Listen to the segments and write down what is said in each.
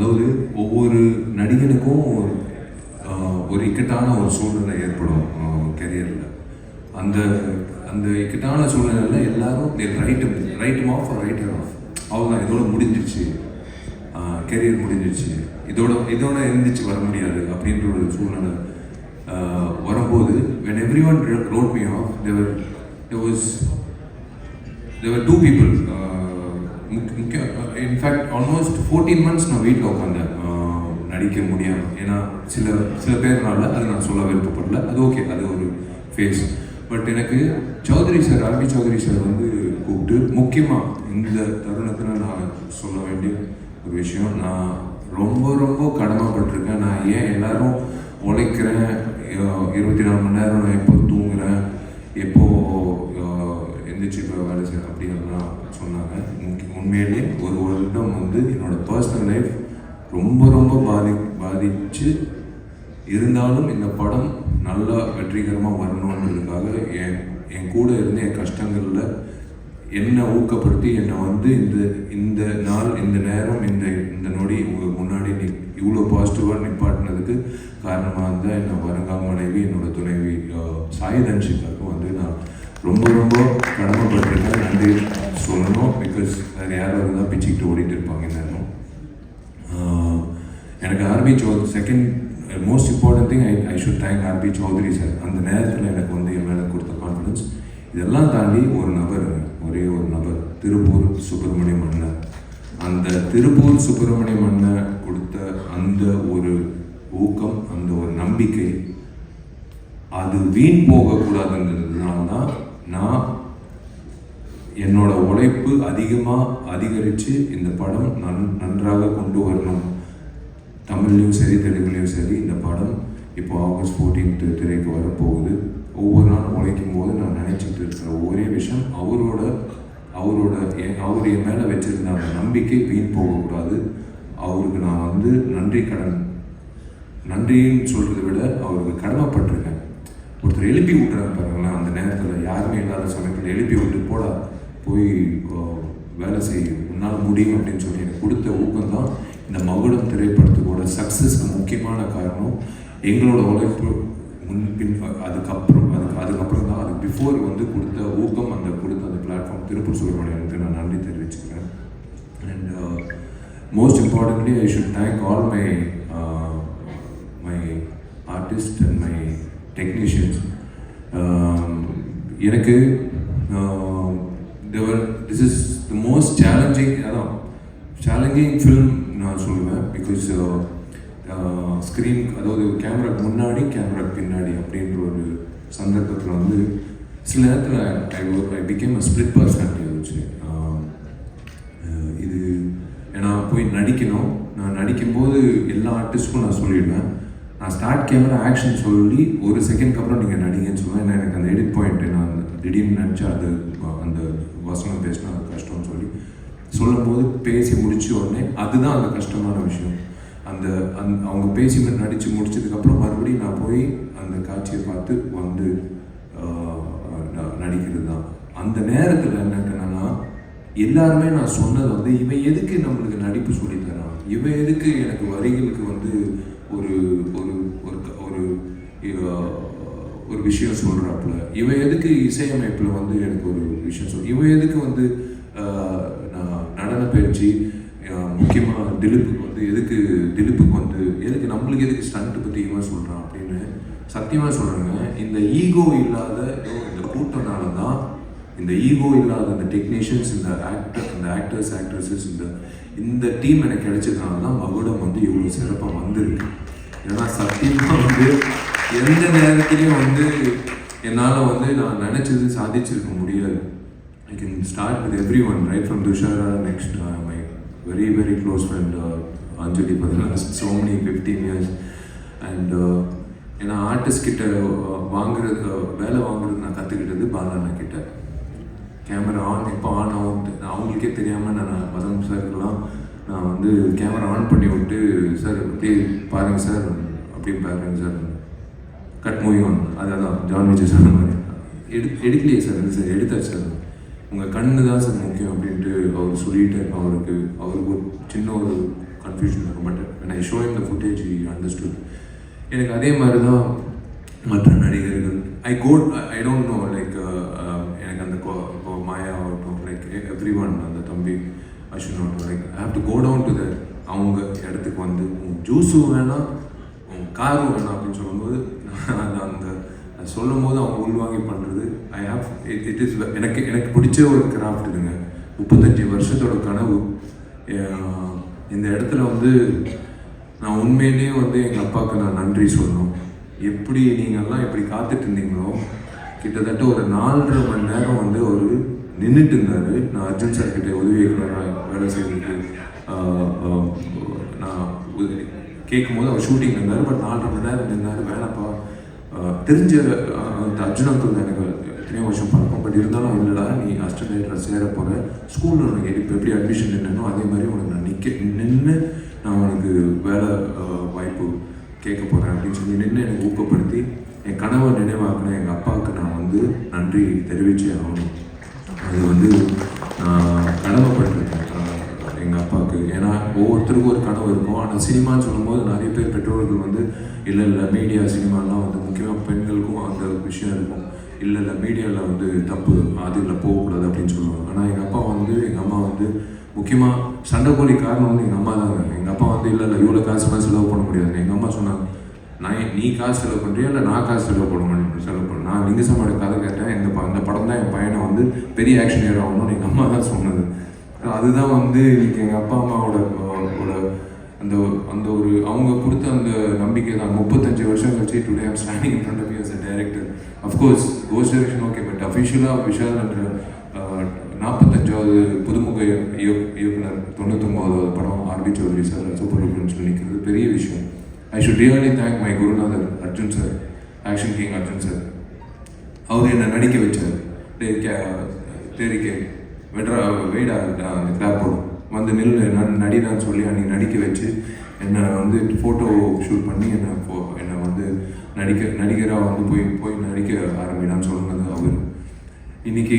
அதாவது ஒவ்வொரு நடிகனுக்கும் ஒரு இக்கட்டான ஒரு சூழ்நிலை ஏற்படும் கெரியரில். அந்த அந்த இக்கட்டான சூழ்நிலையில் எல்லாரும் ரைட் ஆஃப் அவ்வளோதான், இதோட முடிஞ்சிருச்சு, கெரியர் முடிஞ்சிருச்சு, இதோட எழுந்திரிச்சு வர முடியாது அப்படின்ற ஒரு சூழ்நிலை வரும்போது when everyone wrote me off, there were two people. In fact almost 14 months நான் வீட்டில் உட்காந்தேன் நடிக்க முடியாமல். ஏன்னா சில பேர்னால அது நான் சொல்ல விருப்பப்படல, அது ஓகே, அது ஒரு ஃபேஸ். பட் எனக்கு ஆர்பி சௌத்ரி சார் வந்து கூப்பிட்டு முக்கியமாக இந்த தருணத்தில் நான் சொல்ல வேண்டிய ஒரு விஷயம், நான் ரொம்ப ரொம்ப கடமைப்பட்டிருக்கேன். நான் ஏன் எல்லாரும் உழைக்கிறேன், 24 மணி நேரம் நான் எப்போ தூங்குறேன், எப்போ எந்திரிச்சு இப்போ வேலை செய்யறேன் அப்படின்லாம் சொன்னாங்க. உண்மையிலே ஒரு வருடம் வந்து என்னோட பர்சனல் லைஃப் ரொம்ப ரொம்ப பாதிச்சு இருந்தாலும் இந்த படம் நல்லா வெற்றிகரமாக வரணுன்றதுக்காக என் கூட இருந்து என் கஷ்டங்களில் என்னை ஊக்கப்படுத்தி என்னை வந்து இந்த நாள், இந்த நேரம், இந்த நொடி உங்களுக்கு முன்னாடி இவ்வளோ பாசிட்டிவாக நிப்பாட்டினதுக்கு காரணமாக இருந்தால் என்னை வருங்கால மனைவி, என்னோட துணைவி சாயிதன்ஷிக்காவுக்கு வந்து நான் ரொம்ப ரொம்ப கடமைப்பட்டிருக்கேன். நன்றி சொல்லணும். பிகாஸ் வேறு யாரும் இருந்தால் பிச்சுக்கிட்டு ஓடிட்டு இருப்பாங்க நேரம். எனக்கு RP Chaudhary second most important thing, I should thank RP Chowdhury sir. அந்த நேரத்தில் எனக்கு வந்து என் மேலே கொடுத்த கான்ஃபிடன்ஸ். இதெல்லாம் தாண்டி ஒரு நபர், ஒரே ஒரு நபர், திருப்பூர் சுப்பிரமணியம் அண்ணன். அந்த திருப்பூர் சுப்பிரமணியம் அண்ணன் கொடுத்த அந்த ஒரு ஊக்கம், அந்த ஒரு நம்பிக்கை, அது வீண் போகக்கூடாதுன்றதுனால தான் நான் என்னோட உழைப்பு அதிகரித்து இந்த படம் நன்றாக கொண்டு வரணும். தமிழ்லையும் சரி, தெலுங்குலையும் சரி, இந்த படம் இப்போ ஆகஸ்ட் 14th திரைக்கு வரப்போகுது. ஒவ்வொரு நாளும் உழைக்கும் போது நான் நினச்சிட்டு இருக்கிற ஒரே விஷயம், அவர் என் மேலே வச்சிருந்த அந்த நம்பிக்கை வீண் போகக்கூடாது. அவருக்கு நான் வந்து நன்றின்னு சொல்கிறத விட அவருக்கு கடமைப்பட்டிருக்கேன். ஒருத்தர் எழுப்பி விட்டுறாங்க பாருங்களேன், அந்த நேரத்தில் யாருமே இல்லாத சமயத்தில் எழுப்பி விட்டு போய் வேலை செய்யும், உன்னால் முடியும் அப்படின்னு சொல்லி எனக்கு கொடுத்த ஊக்கம் தான் இந்த மகுடம் திரைப்படத்துக்கோட சக்ஸஸ்க்கு முக்கியமான காரணம். எங்களோட உழைப்பு முன்பின் அதுக்கப்புறம் தான், அதுக்கு பிஃபோர் வந்து கொடுத்த ஊக்கம், கொடுத்த அந்த பிளாட்ஃபார்ம் திருப்பூர் சுப்பிரமணியனுக்கு நான் நன்றி தெரிவிச்சுக்கிறேன். And most importantly I should thank all my artist and my technicians. எனக்கு this is the most challenging film நான் சொல்லுவேன். பிகாஸ் ஸ்க்ரீன், அதாவது கேமராக்கு முன்னாடி கேமராக்கு பின்னாடி அப்படின்ற ஒரு சந்தர்ப்பத்தில் வந்து சில நேரத்தில் I became a split personality ஆச்சு. இது நான் போய் நடிக்கணும், நான் நடிக்கும்போது எல்லா ஆர்டிஸ்ட்க்கும் நான் சொல்லிடுவேன், நான் ஸ்டார்ட் கேமரா ஆக்ஷன் சொல்லி ஒரு செகண்ட்க்கு அப்புறம் நீங்கள் நடிங்கன்னு சொல்லுவேன். ஏன்னா எனக்கு அந்த எடிட் பாயிண்ட்டு நான் திடீர்னு நினச்சா அந்த வசனம் பேசினா அது கஷ்டம்னு சொல்லும்போது பேசி முடிச்ச உடனே அதுதான் அந்த கஷ்டமான விஷயம். அவங்க பேசி நடித்து முடிச்சதுக்கப்புறம் மறுபடியும் நான் போய் அந்த காட்சியை பார்த்து வந்து நடிக்கிறது தான். அந்த நேரத்தில் என்னன்னா எல்லாருமே நான் சொன்னது வந்து, இவன் எதுக்கு நம்மளுக்கு நடிப்பு சொல்லித்தரான், இவன் எதுக்கு எனக்கு வரிகளுக்கு வந்து ஒரு ஒரு விஷயம் சொல்கிறாப்புல, இவன் எதுக்கு இசையமைப்பில் வந்து எனக்கு ஒரு விஷயம் இவன் எதுக்கு வந்து நடன பயிற்சி, முக்கியமாக திலீப்புக்கு வந்து எதுக்கு நம்மளுக்கு எதுக்கு ஸ்டண்ட் பற்றி இவன் சொல்கிறான் அப்படின்னு சத்தியமாக சொல்கிறேங்க. இந்த ஈகோ இல்லாத இந்த கூட்டனால தான், இந்த ஈகோ இல்லாத இந்த டெக்னீஷியன்ஸ், இந்த ஆக்டர்ஸஸ் இந்த டீம் எனக்கு கிடைச்சதுனால தான் மகுடம் வந்து இவ்வளோ சிறப்பாக வந்திருக்கு. ஏன்னா சத்தியமாக வந்து எந்த நேரத்துலையும் வந்து என்னால் வந்து நான் நினச்சது சாதிச்சிருக்க முடியாது. I can start with everyone, right from Dushara, next my very very close friend Anjali Padala, so many 15 years. And ஏன்னா ஆர்டிஸ்ட் கிட்ட வேலை வாங்குறது நான் கற்றுக்கிட்டது பாலாண்ணா கிட்ட. கேமரா ஆன் எப்போ ஆன் ஆகும் அவங்களுக்கே தெரியாமல் நான் வசந்த் சாருக்கெல்லாம் நான் வந்து கேமரா ஆன் பண்ணி விட்டு, சார் அப்படியே பாருங்கள் சார், அப்படியே பாருங்கள் சார், கட் மூவி ஒன், அதான் ஜான் விஜய் சொன்ன மாதிரி எடுக்கலையே சார், இல்லை சார் எடுத்தாச்சு சார், உங்கள் கண்ணு தான் சார் முக்கியம் அப்படின்ட்டு அவர் சொல்லிட்டு அவருக்கு ஒரு சின்ன ஒரு கன்ஃபியூஷன் இருக்கும். But when I show him the footage he understood. எனக்கு அதே மாதிரி தான் மற்ற நடிகர்கள் ஐ டோன்ட் நோ லைக் எனக்கு அந்த மாயா ஆகட்டும் லைக் எவ்ரி ஒன் அந்த தம்பி அஸ்வின் ஆகட்டும் like I have to go down to the அவங்க இடத்துக்கு வந்து ஜூஸும் வேணாம் காரும் வேணாம் அப்படின்னு சொல்லும்போது அந்த சொல்லும் போது அவங்க உள்வாங்கி பண்ணுறது ஐ ஹாவ் இட் இஸ் எனக்கு பிடிச்ச ஒரு கிராஃப்ட் இதுங்க. 35 வருஷத்தோட கனவு. இந்த இடத்துல வந்து நான் உண்மையிலேயே வந்து எங்கள் அப்பாவுக்கு நான் நன்றி சொல்லணும். எப்படி நீங்கள்லாம் எப்படி காத்துட்டு இருந்தீங்களோ கிட்டத்தட்ட ஒரு 4.5 மணி நேரம் வந்து ஒரு நின்றுட்டு இருந்தார். நான் அர்ஜுன் சார் கிட்டே உதவி இயக்குனராக வேலை செய்துட்டு நான் கேட்கும் போது அவர் ஷூட்டிங் இருந்தார். பட் 4.5 மணி நேரம் நின்னார். வேணாப்பா தெரிஞ்ச அர்ஜுன் அங்கிள் எனக்கு எத்தனையோ வருஷம் பழக்கம். பட் இருந்தாலும் இல்லைடா நீ அசிஸ்டன்ட் டைரக்டர் சேர போகிற ஸ்கூலில் உனக்கு இப்போ எப்படி அட்மிஷன் நின்னோ அதே மாதிரி உனக்கு நான் நின்று நான் உனக்கு வேலை வாய்ப்பு கேட்க போகிறேன் அப்படின்னு சொல்லி நின்று எனக்கு ஊக்கப்படுத்தி என் கனவை நினைவாக்கின எங்கள் அப்பாவுக்கு நான் வந்து நன்றி தெரிவிச்சே ஆகணும். அது வந்து நான் கடமைப்பட்டிருக்கேன் எங்கள் அப்பாவுக்கு. ஏன்னா ஒவ்வொருத்தருக்கும் ஒரு கனவு இருக்கும். ஆனால் சினிமான்னு சொல்லும்போது நிறைய பேர் பெற்றோர்கள் வந்து இல்லை மீடியா சினிமாலாம் வந்து முக்கியமாக பெண்களுக்கும் அந்த விஷயம் இருக்கும். இல்லை மீடியாவில் வந்து தப்பு அதில் போகக்கூடாது அப்படின்னு சொல்லுவாங்க. ஆனால் எங்கள் அப்பா வந்து எங்கள் அம்மா வந்து முக்கியமாக சண்டைக்கோழி காரணம் வந்து எங்கள் அம்மா தாங்க. எங்கள் அப்பா வந்து இல்லை இவ்வளோ காசுலாம் செலவு பண்ண முடியாது. எங்கள் அம்மா சொன்னாங்க நீ காசு செலவு பண்ணுறியா இல்லை நான் காசு செலவு பண்ண நான் லிங்குசாமியோட கதை கேட்டேன். அந்த படம் தான் என் பையனை வந்து பெரிய ஆக்ஷன் ஹீரோ ஆகணும்னு எங்கள் அம்மா தான் சொன்னது. அதுதான் வந்து இன்னைக்கு எங்கள் அப்பா அம்மாவோட அந்த அந்த ஒரு அவங்க கொடுத்த அந்த நம்பிக்கை தான் 35 வருஷம் கழிச்சு today I'm standing in front of you as a director. Of course ghost direction okay. But அஃபிஷியலாக விஷால் என்ற 45வது புதுமுக இயக்குனர் 99வது படம் ஆர்பி சௌத்ரி சார் சூப்பர் டூப்பர்னு சொல்லி நிற்கிறது பெரிய விஷயம். I should really thank my குருநாதர் Arjun sir, action king Arjun sir. அவர் என்னை நடிக்க வச்சார். தேரிக்கே வெயிடா அந்த கிளாப் போடும் வந்து நில்லு நான் நடிதான்னு சொல்லி அன்றைக்கி நடிக்க வச்சு என்னை வந்து ஃபோட்டோ ஷூட் பண்ணி என்னை வந்து நடிகராக வந்து போய் நடிக்க ஆரம்பிடான்னு சொன்னது அவர். இன்னைக்கு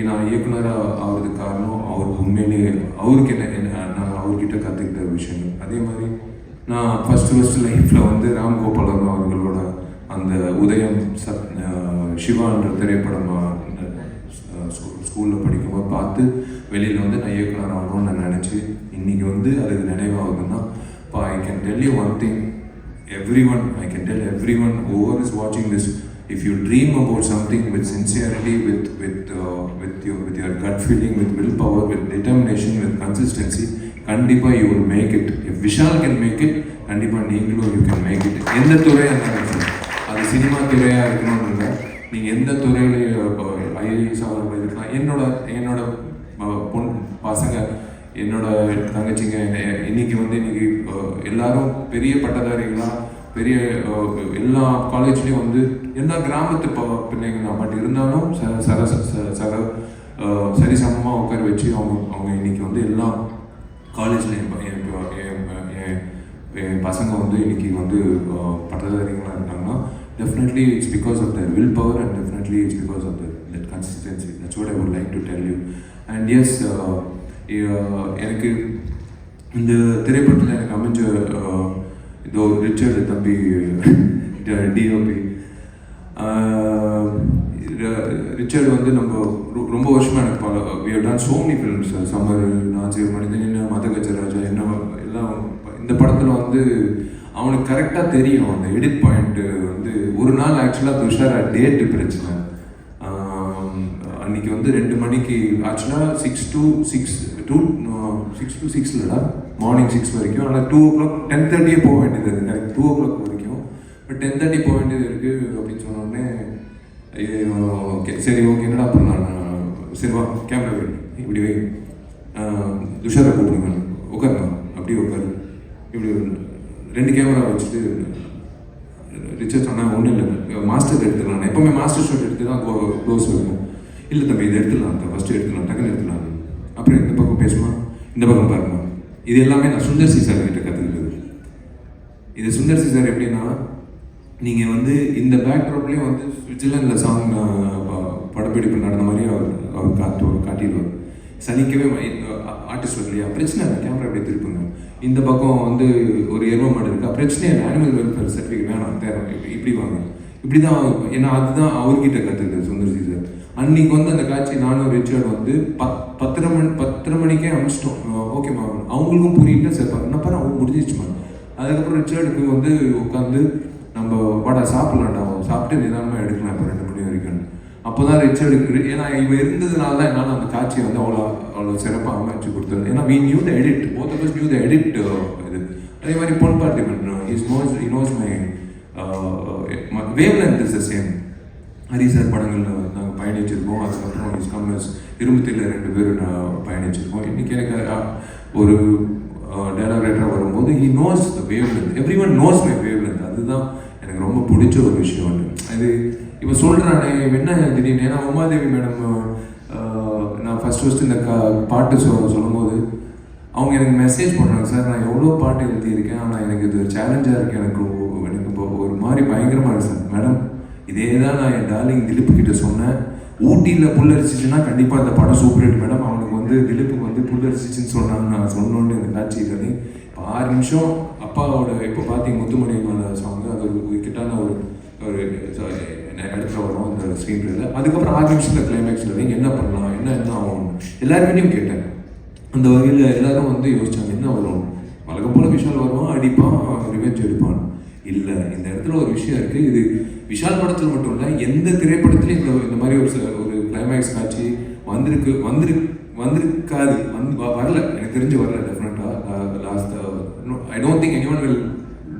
நான் இயக்குனராக ஆகிறதுக்கு காரணம் அவருக்கு உண்மையிலேயே அவருக்கு நான் அவர்கிட்ட கற்றுக்கிட்ட விஷயங்கள். அதே மாதிரி நான் ஃபஸ்ட்டு லைஃப்பில் வந்து ராம்கோபாலன் அவர்களோட அந்த உதயம் சிவான்ற திரைப்படம் ஸ்கூலில் படிக்கும்போது பார்த்து வெளியில் வந்து நான் இயக்குனர் ஆகணும்னு நான் நினச்சி இன்றைக்கி வந்து அதுக்கு நினைவாகுதுன்னா இப்போ I can tell you one thing I can tell every one over is வாட்சிங் this. If you dream about something with sincerity, with your gut feeling, with willpower, with determination, with consistency, kandipa you will make it. If Vishal can make it, kandipa neengalo you can make it. எந்த துறையாக இருந்தாலும் அது cinema துறையாக இருக்கணும்னு இல்லை, நீங்கள் எந்த துறையில் ஐஏஎஸ் இருக்கலாம். என்னோட பசங்க என்னோட தங்கச்சிங்க இன்னைக்கு எல்லாரும் பெரிய பட்டதாரிகளாக பெரிய எல்லா காலேஜ்லேயும் வந்து எல்லா கிராமத்து பிள்ளைங்க தான். பட் இருந்தாலும் சரிசமமாக உட்கார வச்சு அவங்க இன்னைக்கு வந்து எல்லா காலேஜ்லேயும் என் பசங்க வந்து இன்னைக்கு வந்து பட்டதாரிகளாக இருக்காங்கன்னா definitely it's because of their willpower and definitely it's because of that consistency. That's what I would like to tell you. And yes, எனக்கு இந்த திரைப்படத்தில் எனக்கு அமைஞ்ச இதோ ரிச்சர்டு தம்பி டிஓபி ரிச்சர்டு வந்து நம்ம ரொம்ப வருஷமாக எனக்கு we have done so many films. Summer, Nasir, மனிதன், என்ன மதகஜராஜா, என்ன எல்லாம். இந்த படத்தில் வந்து அவனுக்கு கரெக்டாக தெரியும் அந்த எடிட் பாயிண்ட்டு வந்து. ஒரு நாள் ஆக்சுவலாக துஷாரா டேட்டு பிரச்சனை. அன்றைக்கி வந்து 2 மணிக்கு ஆக்சுவலாக 6 to 6 இல்லைடா மார்னிங் 6 வரைக்கும். ஆனால் 2 o'clock 10:30 போக வேண்டியது இருக்குது. கரெக்ட் 2 o'clock வரைக்கும். பட் 10:30 போக வேண்டியது இருக்குது அப்படின்னு சொன்னோடனே ஓகே சரி ஓகே என்னடா பண்ணலாம், சரி வா கேமரா வை இப்படி வை, துஷாரை கூப்பிடுங்க, உட்காருங்க அப்படி உட்காரு, இப்படி 2 கேமரா வச்சுட்டு ரிச்சர்ட் சொன்னால் ஒன்றும் இல்லை மாஸ்டர் எடுத்துக்கலாம். எப்போவுமே மாஸ்டர் ஷாட் எடுத்து தான் க்ளோஸ் இருக்கும். இல்லை தம்பி இதை எடுத்துடலாம், ஃபஸ்ட்டு எடுத்துக்கலாம், டக்குன்னு எடுத்துக்கலாம். அப்புறம் இந்த பக்கம் பேசுமா, இந்த பக்கம் பாருமா. இது எல்லாமே நான் சுந்தர் சி சார் கிட்ட கற்றுக்கிட்டது. இது சுந்தர் சி சார் எப்படின்னா, நீங்கள் வந்து இந்த பேக்ட்ராப்லேயும் வந்து சுவிட்சர்லாண்டில் சாங் படப்பிடிப்பு நடந்த மாதிரி அவர் காட்டிடுவார். சலிக்கவே ஆர்டிஸ்ட் வரலையா, பிரச்சனை இல்லை, கேமரா அப்படியே திருப்புங்க. இந்த பக்கம் வந்து ஒரு எருவ மாடு இருக்கா, பிரச்சனை இல்லை, அனிமல் வெல்ஃபேர் சர்டிஃபிகேட் வேணாம் தேவை, இப்படி வாங்க. இப்படி தான், ஏன்னா அதுதான் அவர்கிட்ட கற்றுக்குது சுந்தர்சி சார். அன்னைக்கு வந்து அந்த காட்சி நானும் ரிச்சர்ட் வந்து 10:30 மணிக்கே அனுப்பிச்சிட்டோம். ஓகேம்மா, அவங்களுக்கும் புரியல சார், என்னப்பா அவங்க முடிஞ்சிச்சுமா. அதுக்கப்புறம் ரிச்சர்டுக்கு வந்து உட்காந்து நம்ம வாடா சாப்பிட்லாம்டா, சாப்பிட்டு நிதானமாக எடுக்கலாம் இப்போ 2 மணி வரைக்கும். அப்போ தான் ரிச்சர்டுக்கு, ஏன்னா இவன் இருந்ததுனால தான் என்னால் அந்த காட்சியை வந்து அவ்வளோ சிறப்பாக அமைச்சு கொடுத்தது. ஏன்னா we knew the edit, both of us knew the edit. இது அதே மாதிரி பொன் Parthiban, he knows my wavelength is the same. Hari sir படங்களில் நாங்கள் பயணிச்சிருக்கோம். அதுக்கப்புறம் இஸ் கம்மஸ் இரும்புத்தில 2 பேரும் பயணிச்சிருக்கோம். இன்றைக்கி எனக்கு ஒரு டைரக்டராக வரும்போது he knows the wavelength, everyone knows my wavelength. அதுதான் எனக்கு ரொம்ப பிடிச்ச ஒரு விஷயம். அது இப்போ சொல்கிறானே என்ன திடீர்னு, ஏன்னா உமாதேவி மேடம் நான் ஃபஸ்ட்டு இந்த பாட்டு சொல்லும்போது அவங்க எனக்கு மெசேஜ் பண்ணுறாங்க, சார் நான் எவ்வளோ பாட்டு எழுதியிருக்கேன், ஆனால் எனக்கு இது சேலஞ்சாக இருக்குது, எனக்கு இப்போ ஒரு மாதிரி பயங்கரமாக இருக்குது சார். மேடம் இதே தான் நான் என் டார்லிங் திலீப் கிட்ட சொன்னேன், ஊட்டியில் புல்லரிச்சிச்சுன்னா கண்டிப்பாக அந்த படம் சூப்பர் ஹிட் மேடம். அவனுக்கு வந்து திலீப்புக்கு வந்து புல்லரிச்சிச்சுன்னு சொன்னாங்க. நான் சொன்னோன்னு இந்த காட்சி இல்லை. இப்போ 6 நிமிஷம் அப்பாவோட இப்போ பார்த்தீங்க முத்துமணியனோட சாங், அது ஒரு கிட்டான ஒரு இடத்துல வரும் அந்த ஸ்க்ரீன் பிளேல. அதுக்கப்புறம் 6 நிமிஷத்தில் கிளைமேக்ஸில் நீங்கள் என்ன பண்ணலாம், என்ன ஆகும் எல்லாருக்கிட்டையும் கேட்டேன். அந்த வகையில் எல்லாரும் வந்து யோசிச்சாங்க என்ன வரும், வழக்கம் போல் விஷால் வருவான், அடிப்பான், ரிவெஞ்ச் எடுப்பான். இல்லை, இந்த இடத்துல ஒரு விஷயம் இருக்குது. இது விஷால் படத்தில் மட்டும் இல்லை, எந்த திரைப்படத்துலையும் இந்த மாதிரி ஒரு கிளைமேக்ஸ் காட்சி வந்திருக்காது, வரல, எனக்கு தெரிஞ்சு வரல. டெஃபினட்டாக last I don't think anyone will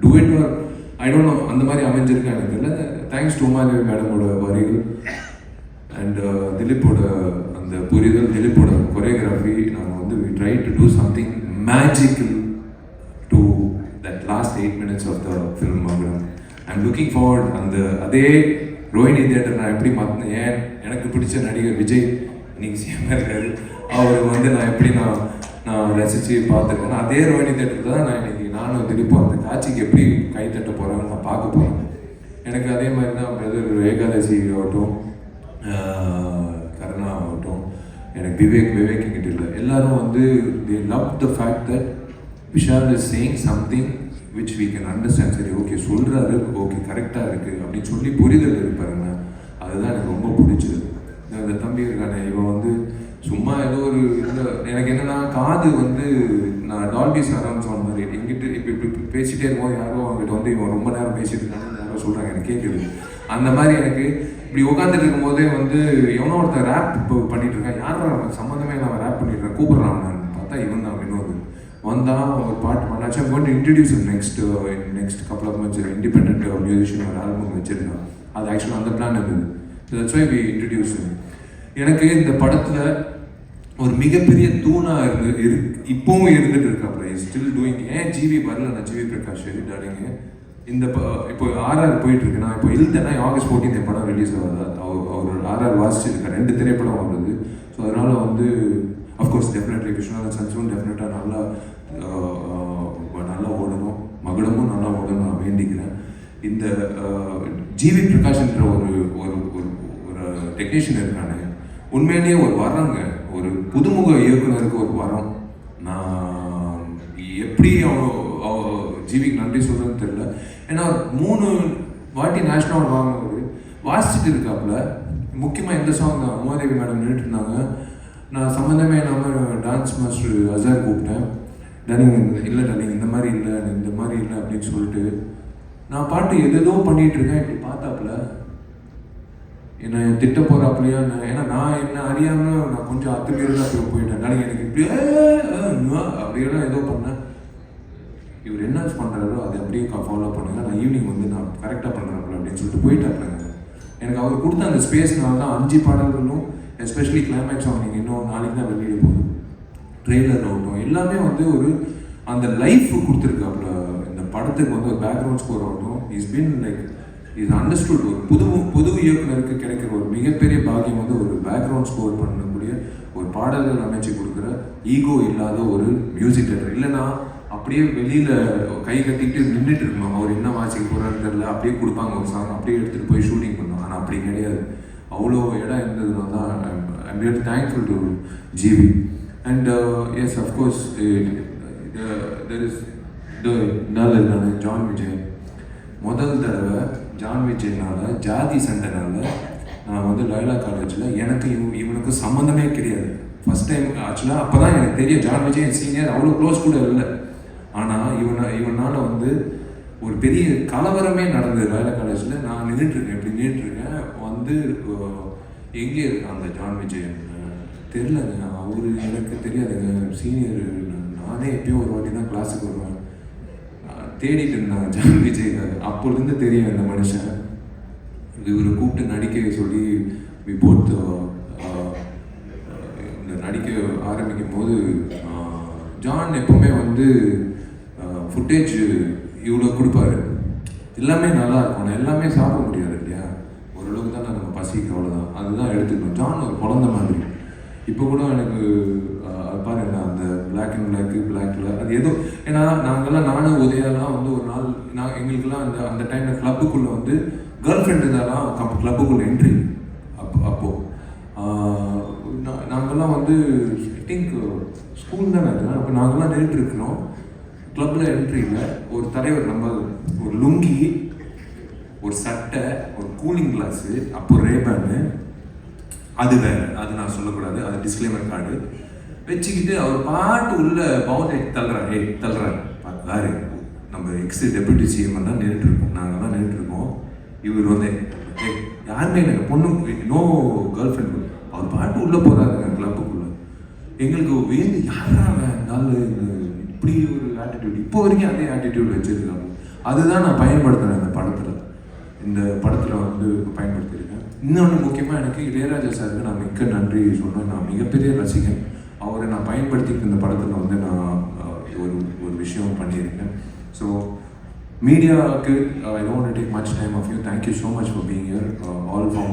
do it, or I don't know அந்த மாதிரி அமைஞ்சிருக்கு எனக்கு தெரியல. தேங்க்ஸ் டு உமாதேவி மேடமோட வரிகள் அண்ட் திலீப்போட அந்த புரிதல், திலீப்போட கொரியோகிராஃபி. நாங்கள் வந்து we try to do something magical to that last 8 minutes of the film மகுடம். I'm looking forward. அதே ரோஹிணி தியேட்டர் நான் எப்படி மாற்றினேன், ஏன் எனக்கு பிடிச்ச நடிகர் விஜய் இன்னைக்கு சிஎம்மாக இருக்காரு, அவர் வந்து நான் எப்படி நான் ரசித்து பார்த்துருக்கேன். அதே ரோஹிணி தியேட்டரில் தான் நான் இன்னைக்கு நானும் திலீப்பும் அந்த காட்சிக்கு எப்படி கை தட்ட போகிறாங்கன்னு நான் பார்க்க போகிறேன். எனக்கு அதே மாதிரி தான் பிரதர் ஏகாதசி ஆகட்டும், கருணா ஆகட்டும், எனக்கு விவேக் என்கிட்ட இல்லை, எல்லாரும் வந்து they love the fact that Vishal is saying something which we can understand. சரி, ஓகே சொல்கிறாரு, ஓகே கரெக்டாக இருக்குது அப்படின்னு சொல்லி புரிதல் இருப்பாருங்க. அதுதான் எனக்கு ரொம்ப பிடிச்சது. இந்த தம்பி இருக்கானே, இவன் வந்து சும்மா ஏதோ ஒரு இல்லை, எனக்கு என்னென்னா காது வந்து நான் டால்பி சரௌண்ட் சொன்ன மாதிரி எங்கிட்ட இப்போ பேசிகிட்டே இருக்கும்போது யாரோ அவங்ககிட்ட வந்து இவன் ரொம்ப நேரம் பேசிட்டு இருக்காங்கன்னு யாரோ சொல்கிறாங்க, எனக்கு கேட்குது. அந்த மாதிரி எனக்கு இப்படி உட்காந்துட்டு இருக்கும்போதே வந்து எவனோ ஒருத்தர் ரேப் இப்போ பண்ணிட்டு இருக்கான், யாரும் சம்மந்தமே நான் ரேப் பண்ணிட்டு இருக்கேன், கூப்பிட்றான் பார்த்தா இவன் தான் வினோத் வந்தான், ஒரு பாட்டு பண்ணாச்சு. I'm going to introduce him next couple of months. Independent musician ஒரு ஆல்பம் வச்சிருக்கான். அது ஆக்சுவலாக அந்த பிளான் இருந்தது. That's why we introduce him. எனக்கு இந்த படத்தில் ஒரு மிகப்பெரிய தூணாக இப்போவும் இருந்துட்டு இருக்காப்புல, ஸ்டில் டூயிங். ஏன் ஜிவி வரல, நான் ஜிவி பிரகாஷ் டாடிங்க இந்த இப்போ RR போயிட்டு இருக்கு. நான் இப்போ இழுத்தேன்னா August 14 இந்த படம் ரிலீஸ் ஆகுது. அவர் RR வாசிச்சிருக்காரு, 2 திரைப்படம் வருது. ஸோ அதனால வந்து அஃப்கோர்ஸ் டெஃபினெட்லி விஸ்வநாதன் சன்ஸும் டெஃபினட்டாக நல்லா ஓடணும், மகுடமும் நல்லா ஓடணும் நான் வேண்டிக்கிறேன். இந்த ஜிவி பிரகாஷ்ன்ற ஒரு டெக்னீஷியன் இருக்கானே, உண்மையிலேயே ஒரு வரங்க, ஒரு புதுமுக இயக்குனருக்கு ஒரு வரம். நான் எப்படி ஜிவிக்கு நன்றி சொல்றதுன்னு தெரியல. ஏன்னா 3 வாட்டி நேஷனல் அவார்டு வாங்கும்போது வாசிச்சுட்டு இருக்காப்புல. முக்கியமாக இந்த சாங் தான் உமாதேவி மேடம் நின்றுட்டு இருந்தாங்க. நான் சம்மந்தமே இல்லாமல் டான்ஸ் மாஸ்டர் அசார் கூப்பிட்டேன். டார்லிங் இல்லை டார்லிங் இந்த மாதிரி இல்லை அப்படின்னு சொல்லிட்டு நான் பாட்டு எதோ பண்ணிகிட்டு இருக்கேன். இப்படி பார்த்தாப்புல என்னை திட்ட போகிறாப்புலையா, ஏன்னா நான் என்ன அறியாமல் நான் கொஞ்சம் அத்துமீறி அப்படி போயிட்டேன். டார்லிங் எனக்கு இப்படி அப்படியெல்லாம் ஏதோ பண்ணேன். இவர் என்ன பண்ணுறாரோ அதை அப்படியே ஃபாலோ பண்ணுங்கள், நான் ஈவினிங் வந்து நான் கரெக்டாக பண்ணுறாப்புல அப்படின்னு சொல்லிட்டு போயிட்டாப்புலங்க. எனக்கு அவர் கொடுத்த அந்த ஸ்பேஸ்னால தான் 5 பாடல்களும், எஸ்பெஷலி கிளைமேக்ஸ் சாங் நீங்கள் இன்னும் நாளைக்கு தான் வெளியிட போகுது, ட்ரெய்லர் ஆகட்டும், எல்லாமே வந்து ஒரு அந்த லைஃப் கொடுத்துருக்காப்புல. இந்த படத்துக்கு வந்து ஒரு பேக்ரவுண்ட் ஸ்கோர் ஆகட்டும், இஸ் அண்டர்ஸ்டுட். ஒரு புது இயக்குனருக்கு கிடைக்கிற ஒரு மிகப்பெரிய பாக்கியம் வந்து ஒரு பேக்ரவுண்ட் ஸ்கோர் பண்ணக்கூடிய ஒரு பாடல்கள் அமைச்சு கொடுக்குற ஈகோ இல்லாத ஒரு மியூசிக் டைரக்டர். இல்லைன்னா அப்படியே வெளியில் கை கட்டிக்கிட்டு நின்றுட்டு இருக்கணும், அவர் என்ன வாசிக்க போகிறான்னு தெரியல, அப்படியே கொடுப்பாங்க ஒரு சாங், அப்படியே எடுத்துகிட்டு போய் ஷூட்டிங் பண்ணுவாங்க. ஆனால் அப்படி கிடையாது. அவ்வளோ இடம் இருந்ததுனால தான் I'm really thankful to GB. And yes, of course, there is the John Vijay. முதல் தடவை ஜான் விஜய்னால ஜாதி சண்டைனால நான் வந்து லைலா காலேஜில் எனக்கு இவனுக்கு சம்மந்தமே கிடையாது. ஃபஸ்ட் டைம் ஆக்சுவலாக அப்போ தான் எனக்கு தெரியும் ஜான் விஜய் என் சீனியர், அவ்வளோ க்ளோஸ் கூட இல்லை. ஆனால் இவனால் வந்து ஒரு பெரிய கலவரமே நடந்தது லைலா காலேஜில். நான் நின்றுட்டுருக்கேன், இப்படி நின்றுட்டுருக்கேன், வந்து எங்கே இருக்கு அந்த ஜான் விஜய் தெரிலங்க, அவரு எனக்கு தெரியாதுங்க, சீனியர். நானே எப்பயும் ஒரு வாட்டி தான் கிளாஸுக்கு வருவேன், தேடிட்டு இருந்தாங்க ஜான் விஜய். அப்போலேருந்து தெரியும் இந்த மனுஷன். இவரை கூப்பிட்டு நடிக்க சொல்லி போத் இந்த நடிக்க ஆரம்பிக்கும் போது ஜான் எப்பவுமே வந்து ஃபுட்டேஜ் இவ்வளோ கொடுப்பாரு, எல்லாமே நல்லா இருக்கும். ஆனால் எல்லாமே சாப்பிட முடியாது இல்லையா, ஓரளவுக்கு தான் நம்ம பசிக்கு, அவ்வளோதான். அதுதான் எடுத்துக்கணும். ஜான் ஒரு குழந்தை மாதிரி. இப்போ கூட எனக்கு பாருங்க அந்த பிளாக்ல அது ஏதோ, ஏன்னா நாங்கள்லாம் நானும் உதயாலாம் வந்து ஒரு நாள் எங்களுக்கெல்லாம் அந்த டைமில் கிளப்புக்குள்ளே வந்து கேர்ள் ஃப்ரெண்ட் இருந்தாலாம் கிளப்புக்குள்ளே என்ட்ரி. அப்போது நாங்கள்லாம் வந்து ஐ திங்க் ஸ்கூல் தானே அது. அப்போ நாங்கள்லாம் நின்றுட்டுருக்கணும், கிளப்பில் என்ட்ரியில் ஒரு தலைவர் நம்ம ஒரு லுங்கி, ஒரு சட்டை, ஒரு கூலிங் கிளாஸு, அப்போ ரேபேனு, அது வேறு, அது நான் சொல்லக்கூடாது, அது டிஸ்க்ளைமர் கார்டு வச்சுக்கிட்டு அவர் பாட்டு உள்ள பவுண்டரி தள்ளுறாரு. வேறு நம்ம டெபுட்டி சிஎம் தான் நின்றுட்டுருக்கோம், நாங்கள் தான் நின்றுட்டுருக்கோம். இவர் வந்து யாருமே இல்லை, பொண்ணு நோ கேர்ள் ஃப்ரெண்ட், அவர் பாட்டு உள்ளே போகிறாருங்க கிளப்புக்குள்ளே. எங்களுக்கு வேந்து யாராங்க இப்படி ஒரு ஆட்டிடியூட், இப்போ வரைக்கும் அதே ஆட்டிடியூட் வச்சுருக்காங்க. அதுதான் நான் பயன்படுத்துகிறேன் இந்த படத்தில் வந்து பயன்படுத்தியிருக்கேன். இன்னொன்று முக்கியமாக எனக்கு இளையராஜா சாருக்கு நான் மிக்க நன்றி சொன்னேன். நான் மிகப்பெரிய ரசிகன். அவரை நான் பயன்படுத்திட்டு இந்த படத்தில் வந்து நான் ஒரு விஷயம் பண்ணியிருக்கேன். ஸோ மீடியாவுக்கு I don't take much time of you. Thank you so much for being here all form.